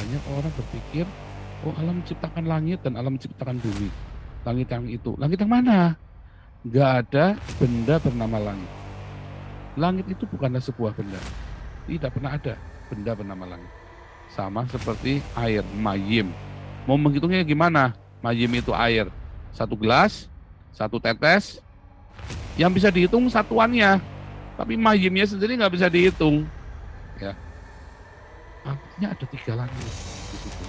Banyak orang berpikir, oh Allah menciptakan langit dan Allah menciptakan bumi. Langit yang itu. Langit yang mana? Nggak ada benda bernama langit. Langit itu bukanlah sebuah benda. Tidak pernah ada benda bernama langit. Sama seperti air, mayim. Mau menghitungnya gimana? Mayim itu air. Satu gelas, satu tetes, yang bisa dihitung satuannya. Tapi mayimnya sendiri nggak bisa dihitung. Ya, artinya ada tiga langit di situ.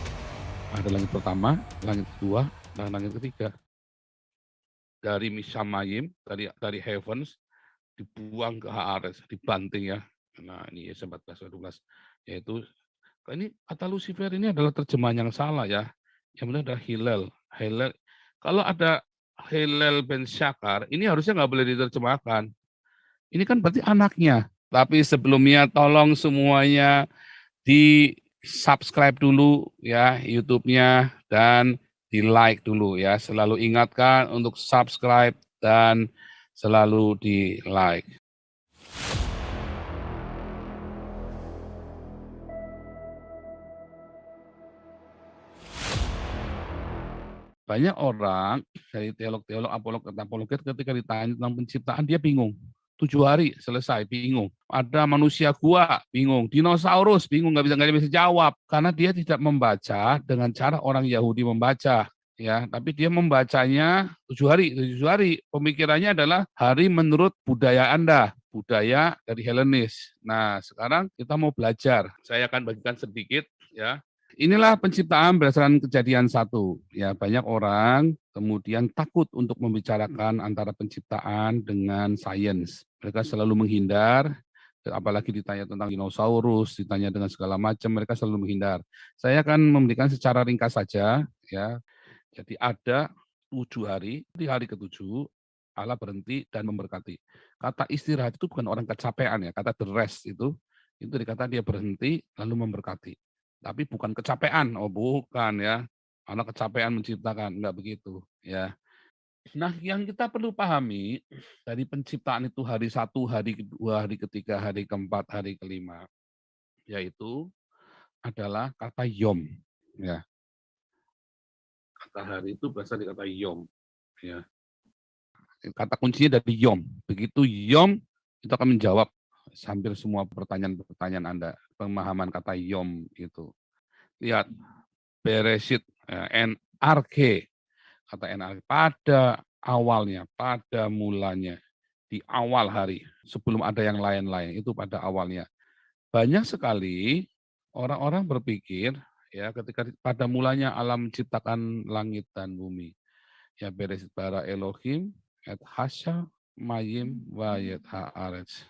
Ada langit pertama, langit kedua, dan langit ketiga. Dari Misamayim, dari heavens, dibuang ke Haaretz, dibanting ya. Nah ini Yesaya 14:12, yaitu ini kata Lucifer ini adalah terjemahan yang salah ya. Yang benar adalah Hillel. Hillel. Kalau ada Hillel ben Syakar, ini harusnya nggak boleh diterjemahkan. Ini kan berarti anaknya. Tapi sebelumnya tolong semuanya di subscribe dulu ya YouTube-nya dan di like dulu ya. Selalu ingatkan untuk subscribe dan selalu di like. Banyak orang dari teolog-teolog, apolog-apologet ketika ditanya tentang penciptaan dia bingung. 7 hari selesai, bingung. Ada manusia gua, bingung. Dinosaurus, bingung, nggak bisa jawab karena dia tidak membaca dengan cara orang Yahudi membaca. Ya, tapi dia membacanya 7 hari. 7 hari pemikirannya adalah hari menurut budaya Anda, budaya dari Helenis. Nah, sekarang kita mau belajar. Saya akan bagikan sedikit ya. Inilah penciptaan berdasarkan Kejadian 1. Ya, banyak orang kemudian takut untuk membicarakan antara penciptaan dengan sains. Mereka selalu menghindar, apalagi ditanya tentang dinosaurus, ditanya dengan segala macam, mereka selalu menghindar. Saya akan memberikan secara ringkas saja, ya. Jadi ada 7 hari, di hari ke-7 Allah berhenti dan memberkati. Kata istirahat itu bukan orang kecapean ya, kata the rest itu dikatakan dia berhenti lalu memberkati. Tapi bukan kecapean, oh bukan ya. Anak kecapean menciptakan, enggak begitu ya. Nah, yang kita perlu pahami dari penciptaan itu hari 1, hari kedua, hari ketiga, hari keempat, hari kelima, yaitu adalah kata yom. Ya, kata hari itu berasal dari kata yom. Ya, kata kuncinya dari yom. Begitu yom, itu akan menjawab hampir semua pertanyaan-pertanyaan Anda. Pemahaman kata yom itu. Lihat, Bereshit, NRK, kata NRK, pada awalnya, pada mulanya, di awal hari, sebelum ada yang lain-lain, itu pada awalnya. Banyak sekali orang-orang berpikir, ya ketika pada mulanya Allah menciptakan langit dan bumi. Ya Bereshit bara Elohim, et hasya, mayim, wayet haaretz.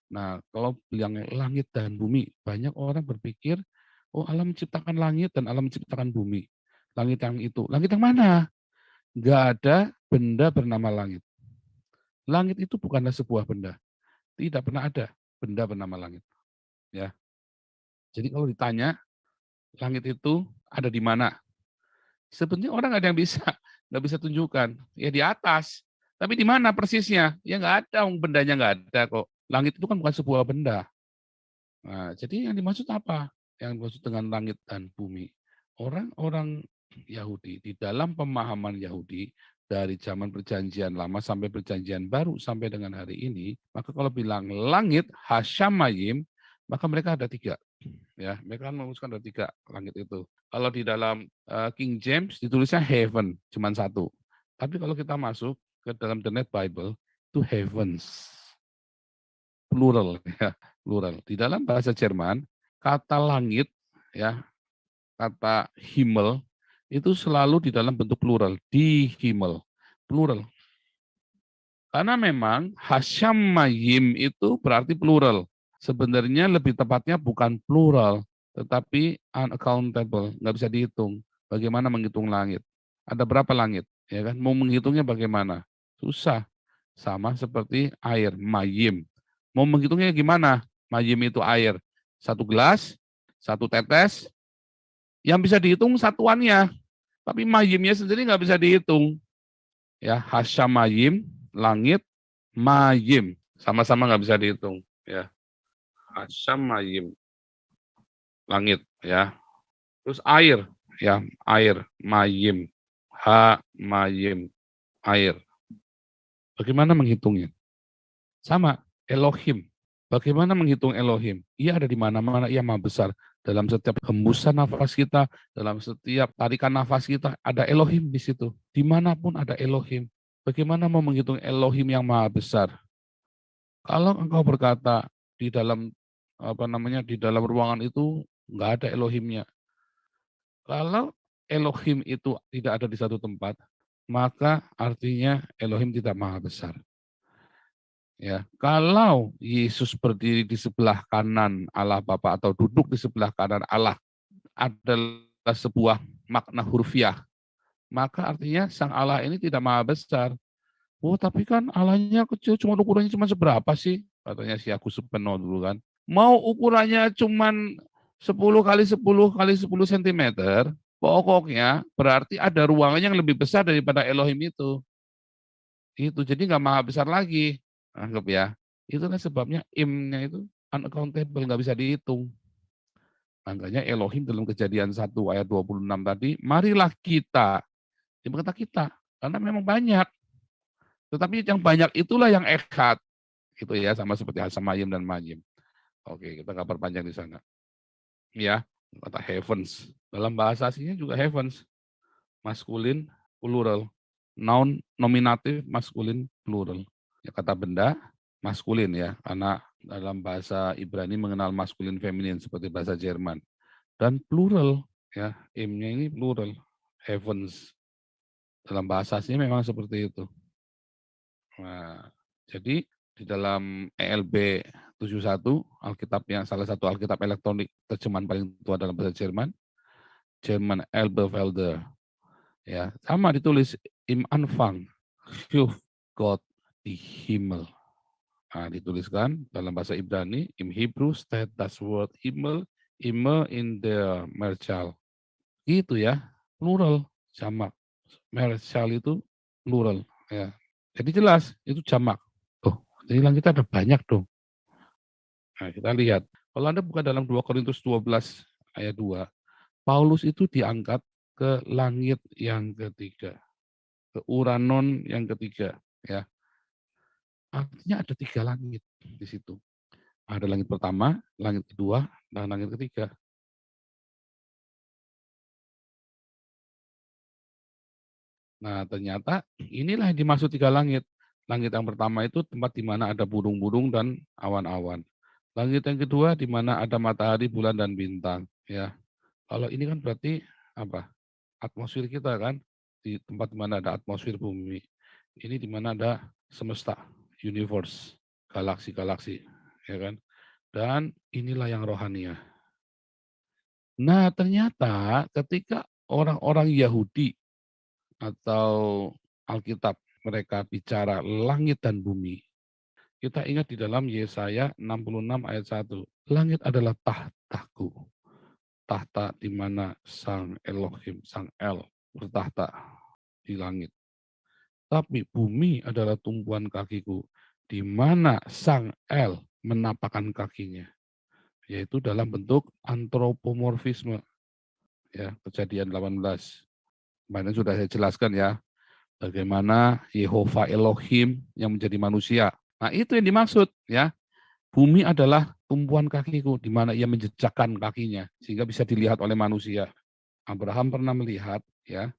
Nah, kalau bilang langit dan bumi, banyak orang berpikir, oh Allah menciptakan langit dan Allah menciptakan bumi. Langit yang itu. Langit yang mana? Nggak ada benda bernama langit. Langit itu bukanlah sebuah benda. Tidak pernah ada benda bernama langit. Ya. Jadi kalau ditanya, langit itu ada di mana? Sebenarnya orang ada yang bisa, nggak bisa tunjukkan. Ya di atas. Tapi di mana persisnya? Ya nggak ada, bendanya nggak ada kok. Langit itu kan bukan sebuah benda. Nah, jadi yang dimaksud apa? Yang dimaksud dengan langit dan bumi. Orang-orang Yahudi, di dalam pemahaman Yahudi, dari zaman perjanjian lama sampai perjanjian baru sampai dengan hari ini, maka kalau bilang langit, hasyamayim, maka mereka ada 3. Ya, mereka kan merumuskan ada 3 langit itu. Kalau di dalam King James ditulisnya heaven, cuma 1. Tapi kalau kita masuk ke dalam The Net Bible, itu heavens. Plural ya, plural. Di dalam bahasa Jerman, kata langit ya, kata Himmel itu selalu di dalam bentuk plural, di Himmel, plural. Karena memang hasyamayim itu berarti plural. Sebenarnya lebih tepatnya bukan plural, tetapi unaccountable, nggak bisa dihitung. Bagaimana menghitung langit? Ada berapa langit? Ya kan? Mau menghitungnya bagaimana? Susah. Sama seperti air, mayim. Mau menghitungnya gimana? Mayim itu air. 1 gelas, 1 tetes, yang bisa dihitung satuannya. Tapi mayimnya sendiri nggak bisa dihitung. Ya, hasyamayim, langit, mayim. Sama-sama nggak bisa dihitung. Ya, hasyamayim, langit. Ya, Terus air, ya, air, mayim, ha, mayim, air. Bagaimana menghitungnya? Sama, Elohim. Bagaimana menghitung Elohim? Ia ada di mana-mana, ia maha besar. Dalam setiap hembusan nafas kita, dalam setiap tarikan nafas kita, ada Elohim di situ. Dimanapun ada Elohim. Bagaimana mau menghitung Elohim yang maha besar? Kalau engkau berkata di dalam di dalam ruangan itu nggak ada Elohimnya. Kalau Elohim itu tidak ada di satu tempat, maka artinya Elohim tidak maha besar. Ya, kalau Yesus berdiri di sebelah kanan Allah Bapa atau duduk di sebelah kanan Allah adalah sebuah makna hurufiah, maka artinya Sang Allah ini tidak maha besar. Oh, tapi kan Allahnya kecil, cuma ukurannya cuma seberapa sih? Katanya si aku Supeno dulu kan. Mau ukurannya cuma 10 kali 10 kali 10 cm, pokoknya berarti ada ruangan yang lebih besar daripada Elohim itu. Itu jadi nggak maha besar lagi. Anggap ya. Itulah sebabnya im-nya itu unaccountable, nggak bisa dihitung. Makanya Elohim dalam Kejadian 1 ayat 26 tadi, marilah kita. Dia berkata kita, karena memang banyak. Tetapi yang banyak itulah yang echad. Gitu ya, sama seperti Hasamayim dan Majim. Oke, kita nggak perpanjang di sana. Ya, kata heavens. Dalam bahasa aslinya juga heavens. Maskulin, plural. Noun, nominatif, maskulin, plural. Ya, kata benda, maskulin ya, karena dalam bahasa Ibrani mengenal maskulin feminin seperti bahasa Jerman. Dan plural, ya, im-nya ini plural, heavens. Dalam bahasa aslinya memang seperti itu. Nah, jadi di dalam ELB 71, Alkitab yang salah satu Alkitab elektronik terjemahan paling tua dalam bahasa Jerman, German Elberfelder, ya, sama ditulis im Anfang, schuf Gott die Himmel. Nah, dituliskan dalam bahasa Ibrani, im Hebrew steht das Wort Himmel immer in der Mehrzahl. Gitu ya, plural, jamak. Mehrzahl itu plural. Ya. Jadi jelas, itu jamak. Tuh, jadi langit ada banyak dong. Nah, kita lihat. Kalau Anda buka dalam 2 Korintus 12 ayat 2, Paulus itu diangkat ke langit yang ketiga, ke Uranon yang ketiga. Ya, artinya ada 3 langit di situ. Ada langit pertama, langit kedua, dan langit ketiga. Nah, ternyata inilah yang dimaksud 3 langit. Langit yang pertama itu tempat di mana ada burung-burung dan awan-awan. Langit yang kedua di mana ada matahari, bulan, dan bintang. Ya, kalau ini kan berarti apa? Atmosfer kita kan, di tempat di mana ada atmosfer bumi. Ini di mana ada semesta, universe, galaksi-galaksi, ya kan? Dan inilah yang rohania. Nah, ternyata ketika orang-orang Yahudi atau Alkitab mereka bicara langit dan bumi, kita ingat di dalam Yesaya 66 ayat 1, langit adalah tahtaku, tahta di mana Sang Elohim, Sang El bertahta di langit. Tapi bumi adalah tumpuan kakiku, di mana Sang El menapakkan kakinya, yaitu dalam bentuk antropomorfisme. Ya, Kejadian 18. Kemarin sudah saya jelaskan ya, bagaimana Yehova Elohim yang menjadi manusia. Nah, itu yang dimaksud ya. Bumi adalah tumpuan kakiku, di mana ia menjejakkan kakinya sehingga bisa dilihat oleh manusia. Abraham pernah melihat ya.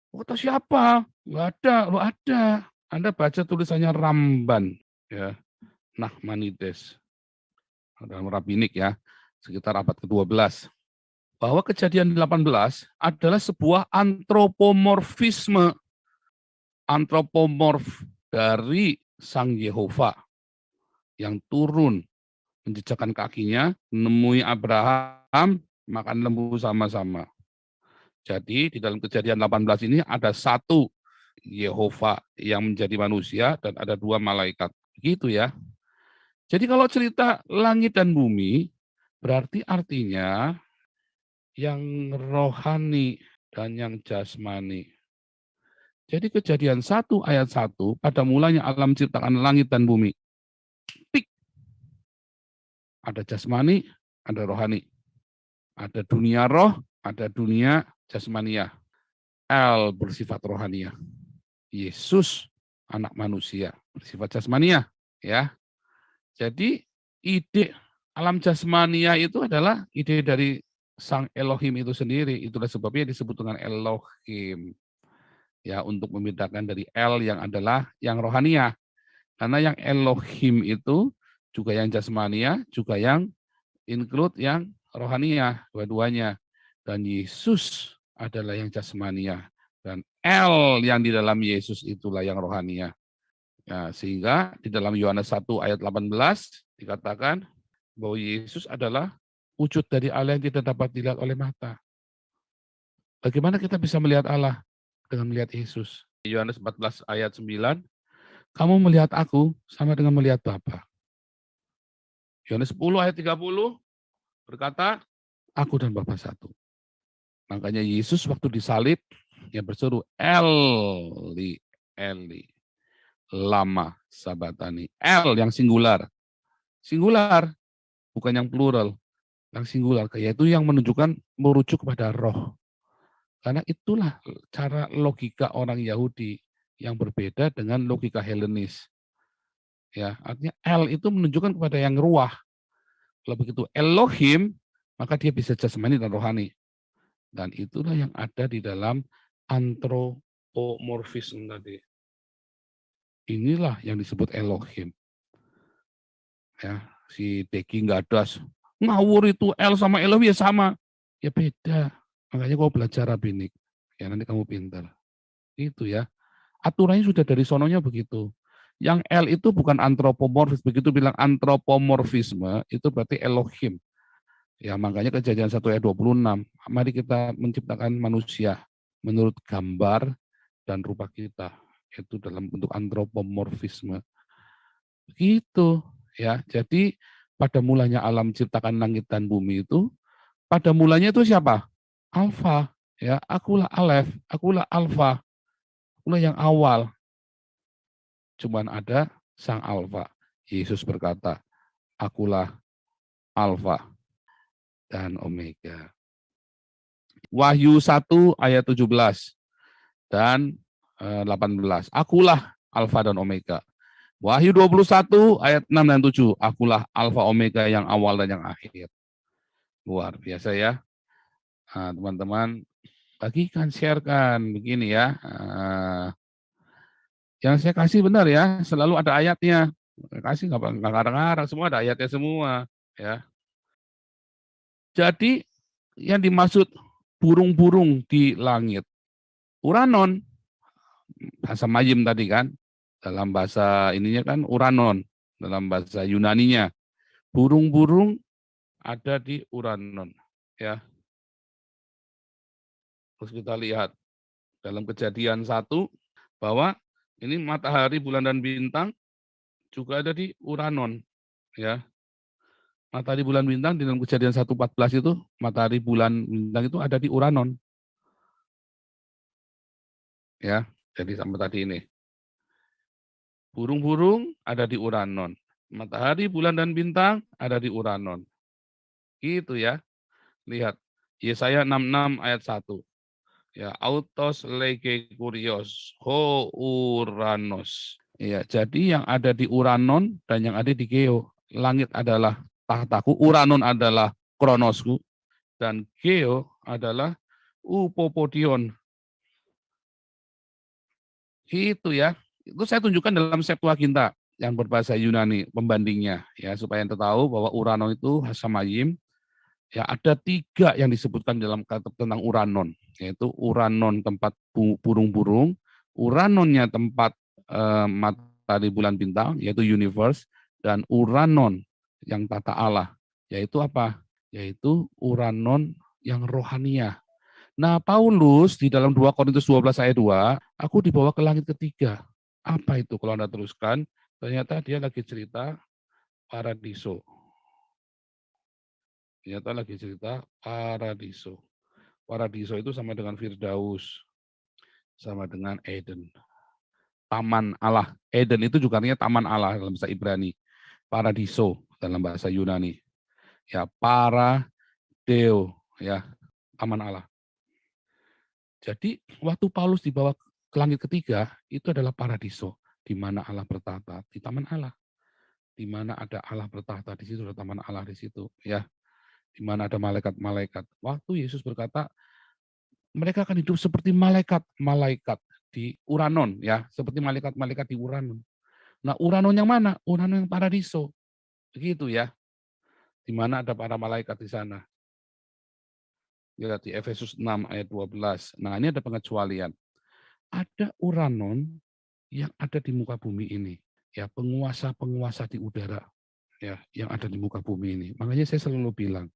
Kata siapa? Enggak ada, lo ada. Anda baca tulisannya Ramban ya, Nachmanides dalam Rabinik ya, sekitar abad ke-12. Bahwa Kejadian 18 adalah sebuah antropomorfisme, antropomorf dari Sang Yehova yang turun menjejakkan kakinya, menemui Abraham, makan lembu sama-sama. Jadi di dalam Kejadian 18 ini ada satu Yehova yang menjadi manusia dan ada 2 malaikat. Begitu ya. Jadi kalau cerita langit dan bumi, berarti artinya yang rohani dan yang jasmani. Jadi Kejadian 1 ayat 1, pada mulanya alam ciptakan langit dan bumi. Tik. Ada jasmani, ada rohani. Ada dunia roh, ada dunia jasmania. El bersifat rohania. Yesus anak manusia bersifat jasmania, ya. Jadi ide alam jasmania itu adalah ide dari Sang Elohim itu sendiri. Itulah sebabnya disebut dengan Elohim. Ya, untuk membedakan dari El yang adalah yang rohania. Karena yang Elohim itu juga yang jasmania, juga yang include yang rohania, dua-duanya. Dan Yesus adalah yang jasmania. Dan El yang di dalam Yesus itulah yang rohania. Ya, sehingga di dalam Yohanes 1 ayat 18 dikatakan bahwa Yesus adalah wujud dari Allah yang tidak dapat dilihat oleh mata. Bagaimana kita bisa melihat Allah dengan melihat Yesus? Yohanes 14 ayat 9, kamu melihat aku sama dengan melihat Bapa. Yohanes 10 ayat 30 berkata, aku dan Bapa satu. Makanya Yesus waktu disalib, yang berseru, Eli, Eli, lama sabatani. El yang singular. Singular, bukan yang plural. Yang singular, yaitu yang menunjukkan merujuk kepada roh. Karena itulah cara logika orang Yahudi yang berbeda dengan logika Helenis. Ya, artinya El itu menunjukkan kepada yang ruah. Kalau begitu Elohim, maka dia bisa jasmani dan rohani. Dan itulah yang ada di dalam antropomorfisme tadi. Inilah yang disebut Elohim. Ya, si Deki nggak ada ngawur itu El sama Elohim ya sama. Ya beda. Makanya kau belajar rabbinik. Ya nanti kamu pintar. Itu ya. Aturannya sudah dari sononya begitu. Yang L itu bukan antropomorfis. Begitu bilang antropomorfisme, itu berarti Elohim. Ya makanya Kejadian 1 ayat 26. Mari kita menciptakan manusia menurut gambar dan rupa kita. Itu dalam bentuk antropomorfisme. Begitu. Ya, jadi pada mulanya alam ciptakan langit dan bumi itu, pada mulanya itu siapa? Alfa. Ya, akulah Alef, akulah Alfa, akulah yang awal. Cuman ada sang Alfa. Yesus berkata, akulah Alfa dan Omega. Wahyu 1 ayat 17 dan 18. Akulah Alfa dan Omega. Wahyu 21 ayat 6 dan 7. Akulah Alfa Omega yang awal dan yang akhir. Luar biasa ya. Nah, teman-teman, bagikan, sharekan begini ya. Yang saya kasih benar ya, selalu ada ayatnya. Kasih nggak ngarang-ngarang, semua ada ayatnya semua. Ya. Jadi yang dimaksud burung-burung di langit, Uranon, bahasa Mayim tadi kan, dalam bahasa ininya kan Uranon, dalam bahasa Yunaninya, burung-burung ada di Uranon. Ya. Terus kita lihat dalam Kejadian 1 bahwa ini matahari, bulan dan bintang juga ada di Uranon, ya. Matahari, bulan, bintang di dalam Kejadian 1:14 itu, matahari, bulan, bintang itu ada di Uranon. Ya, jadi sampai tadi ini. Burung-burung ada di Uranon. Matahari, bulan, dan bintang ada di Uranon. Gitu ya. Lihat, Yesaya 66 ayat 1. Ya, autos lege kurios, ho Uranos. Ya, jadi yang ada di Uranon dan yang ada di Geo. Langit adalah tahtaku, Uranon adalah kronosku, dan Geo adalah Upopodion. Itu ya. Itu saya tunjukkan dalam Septuaginta yang berbahasa Yunani pembandingnya ya, supaya Anda tahu bahwa Uranon itu Hasamayim. Ya, ada 3 yang disebutkan dalam kata tentang Uranon, yaitu Uranon tempat burung-burung, Uranonnya tempat matahari, bulan, bintang, yaitu universe, dan Uranon yang tata Allah, yaitu apa? Yaitu Uranon yang rohania. Nah, Paulus di dalam 2 Korintus 12 ayat 2, aku dibawa ke langit ketiga. Apa itu kalau Anda teruskan? Ternyata dia lagi cerita paradiso. Ternyata lagi cerita paradiso. Paradiso itu sama dengan Firdaus, sama dengan Eden. Taman Allah. Eden itu juga artinya taman Allah dalam bahasa Ibrani. Paradiso dalam bahasa Yunani. Ya, para deo, ya, taman Allah. Jadi waktu Paulus dibawa ke langit ketiga, itu adalah paradiso, di mana Allah bertata, di taman Allah. Di mana ada Allah bertata, di situ ada taman Allah di situ, ya. Di mana ada malaikat-malaikat. Waktu Yesus berkata, mereka akan hidup seperti malaikat-malaikat di Uranon, ya, seperti malaikat-malaikat di Uranon. Nah, Uranon yang mana? Uranon yang paradiso, begitu ya. Di mana ada para malaikat di sana. Lihat di Efesus 6 ayat 12. Nah, ini ada pengecualian. Ada Uranon yang ada di muka bumi ini, ya, penguasa-penguasa di udara, ya, yang ada di muka bumi ini. Makanya saya selalu bilang,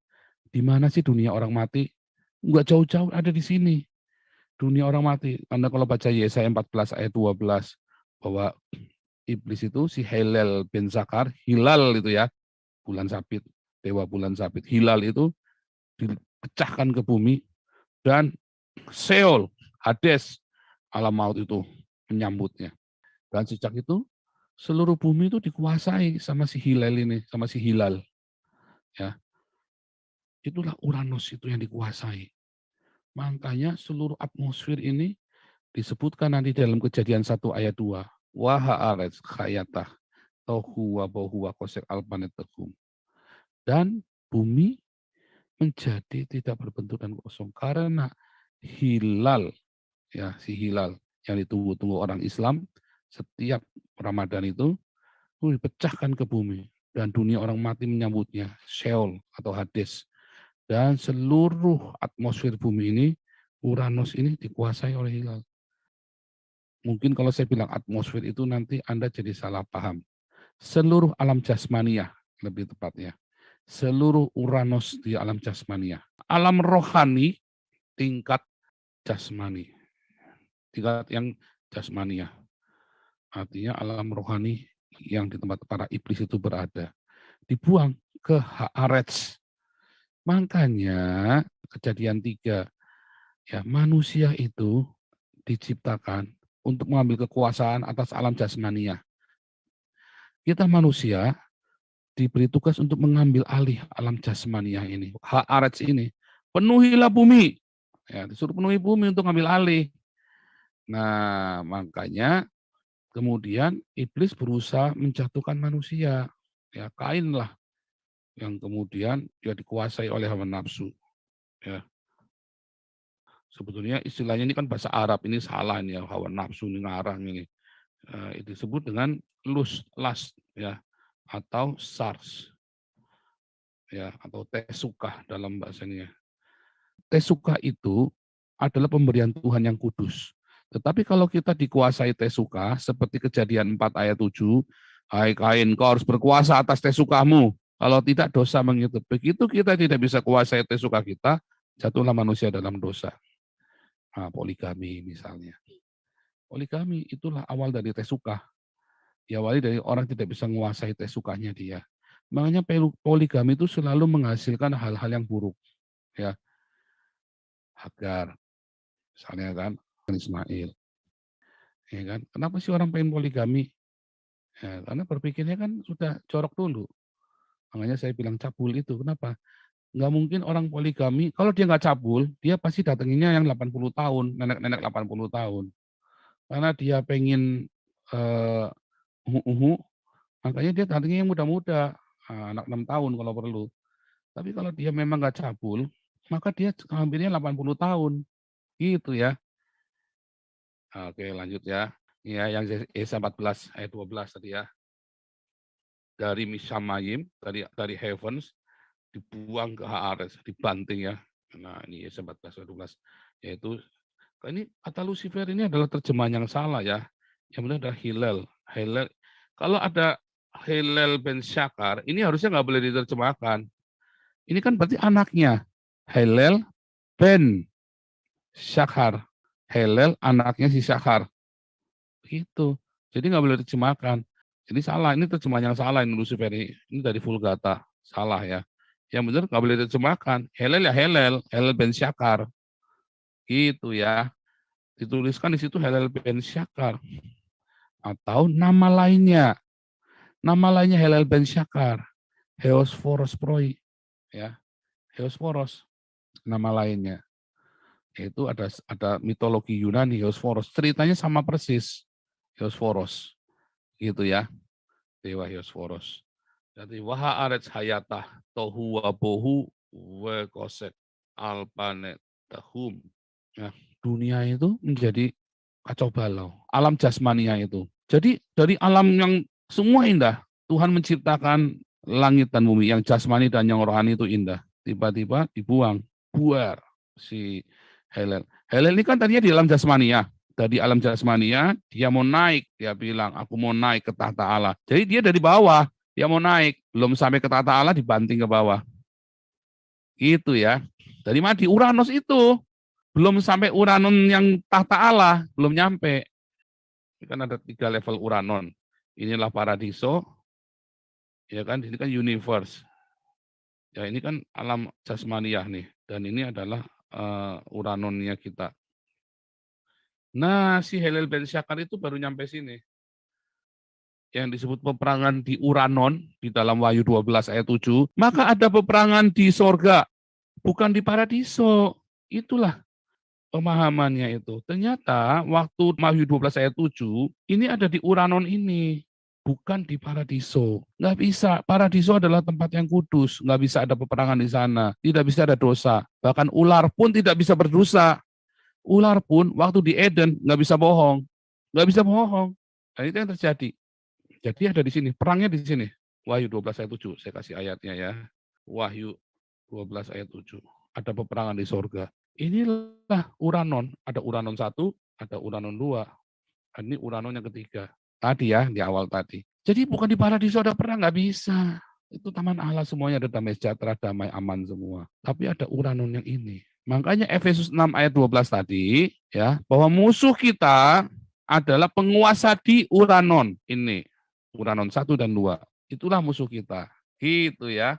di mana sih dunia orang mati? Enggak jauh-jauh ada di sini. Dunia orang mati. Anda kalau baca Yesaya 14 ayat 12 bahwa iblis itu si bin Zakar, Hilal itu ya, bulan sabit, dewa bulan sabit. Hilal itu dipecahkan ke bumi dan Seol, Hades, alam maut itu menyambutnya. Dan sejak itu seluruh bumi itu dikuasai sama si Hilal ini, sama si Hilal. Ya, itulah Uranus itu yang dikuasai. Makanya seluruh atmosfer ini disebutkan nanti dalam Kejadian 1 ayat 2. Wa ha'aretz khayatah tohu wa bohu wa kosek alpanetekum. Dan bumi menjadi tidak berbentuk dan kosong karena hilal, ya, si hilal yang ditunggu-tunggu orang Islam setiap Ramadan itu dipecahkan ke bumi dan dunia orang mati menyambutnya, Sheol atau Hades. Dan seluruh atmosfer bumi ini, Uranus ini dikuasai oleh hilal. Mungkin kalau saya bilang atmosfer itu nanti Anda jadi salah paham. Seluruh alam jasmania, lebih tepatnya. Seluruh Uranus di alam jasmania. Alam rohani tingkat jasmani. Tingkat yang jasmania. Artinya alam rohani yang di tempat para iblis itu berada. Dibuang ke Haaretz. Makanya Kejadian 3, ya, manusia itu diciptakan untuk mengambil kekuasaan atas alam jasmania. Kita manusia diberi tugas untuk mengambil alih alam jasmania ini, Haaretz ini. Penuhilah bumi. Ya, disuruh penuhi bumi untuk ambil alih. Nah, makanya kemudian iblis berusaha menjatuhkan manusia. Ya, Kain lah yang kemudian dia dikuasai oleh hawa nafsu. Ya. Sebetulnya istilahnya ini kan bahasa Arab, ini salah ini ya, hawa nafsu ini ngarang ini. Itu disebut dengan lust ya, atau SARS ya, atau tesuka dalam bahasanya. Tesuka itu adalah pemberian Tuhan yang kudus. Tetapi kalau kita dikuasai tesuka, seperti Kejadian 4 ayat 7, hai Kain, kau harus berkuasa atas tesukamu. Kalau tidak, dosa mengikuti. Begitu kita tidak bisa kuasai tesuka kita, jatuhlah manusia dalam dosa. Nah, poligami misalnya. Poligami itulah awal dari tesuka. Diawali dari orang tidak bisa menguasai tesukanya dia. Makanya poligami itu selalu menghasilkan hal-hal yang buruk. Ya, Hagar, misalnya kan, Ismail. Ya kan? Kenapa sih orang pengen poligami? Ya, karena berpikirnya kan sudah jorok dulu. Makanya saya bilang cabul itu. Kenapa? Nggak mungkin orang poligami, kalau dia nggak cabul, dia pasti datanginnya yang 80 tahun, nenek-nenek 80 tahun. Karena dia pengen uh, makanya dia datangnya yang muda-muda, anak 6 tahun kalau perlu. Tapi kalau dia memang nggak cabul, maka dia ambilnya 80 tahun. Gitu ya. Oke, lanjut ya. Ya, yang Yesaya 14 ayat 12 tadi ya. Dari Mishamayim, dari heavens, dibuang ke Haaretz, dibanting ya. Nah, ini Yesaya 14 ayat 12. Yaitu, ini kata Lucifer ini adalah terjemahan yang salah ya. Yang benar adalah Hilal. Hilal. Kalau ada Hilal bin Syakar, ini harusnya nggak boleh diterjemahkan. Ini kan berarti anaknya. Hilal bin Syakar. Hilal anaknya si Syakar. Gitu. Jadi nggak boleh diterjemahkan. Jadi salah, ini terjemahan yang salah ini Lucifer ini dari Vulgata, salah ya. Yang benar nggak boleh diterjemahkan. Helel ya Helel ben Syakar. Gitu ya. Dituliskan di situ Helel ben Syakar. Atau nama lainnya. Nama lainnya Helel ben Syakar. Heosphoros proi. Ya. Heosphoros. nama lainnya. Itu ada mitologi Yunani, Hierosporos. Ceritanya sama persis, Hierosporos. Gitu ya, Dewa Hierosporos. Jadi waha arets hayatah tohu wabohu we kosek alpanet tahum. Nah, dunia itu menjadi kacau balau. Alam jasmania itu. Jadi dari alam yang semua indah, Tuhan menciptakan langit dan bumi yang jasmani dan yang rohani itu indah. Tiba-tiba dibuang, buar si Helen. Helen ini kan tadinya di alam jasmania. Dari alam jasmania, dia mau naik. Dia bilang, aku mau naik ke tahta Allah. Jadi dia dari bawah, dia mau naik. Belum sampai ke tahta Allah, dibanting ke bawah. Gitu ya. Dari mana? Di Uranus itu. Belum sampai Uranon yang tahta Allah. Belum nyampe. Ini kan ada 3 level Uranon. Inilah paradiso. Ya kan, ini kan universe. Ya ini kan alam jasmaniah nih. Dan ini adalah Uranonnya kita. Nah, si Helel Ben Syakar itu baru nyampe sini. Yang disebut peperangan di Uranon, di dalam Wahyu 12 ayat 7, maka ada peperangan di sorga, bukan di paradiso. Itulah pemahamannya itu. Ternyata waktu Wahyu 12 ayat 7, ini ada di Uranon ini, bukan di paradiso. Nggak bisa, paradiso adalah tempat yang kudus, nggak bisa ada peperangan di sana, tidak bisa ada dosa. Bahkan ular pun tidak bisa berdosa. Ular pun waktu di Eden nggak bisa bohong. Nggak bisa bohong. Dan itu yang terjadi. Jadi ada di sini, perangnya di sini. Wahyu 12 ayat 7, saya kasih ayatnya ya. Wahyu 12 ayat 7. Ada peperangan di sorga. Inilah Uranon. Ada Uranon 1, ada Uranon 2. Ini Uranon yang ketiga. Tadi ya, di awal tadi. Jadi bukan di paradiso ada perang, nggak bisa. Itu taman Allah semuanya ada damai sejahtera, damai aman semua. Tapi ada Uranon yang ini. Makanya Efesus 6 ayat 12 tadi, ya, bahwa musuh kita adalah penguasa di Uranon ini. Uranon 1 dan 2. Itulah musuh kita. Gitu ya.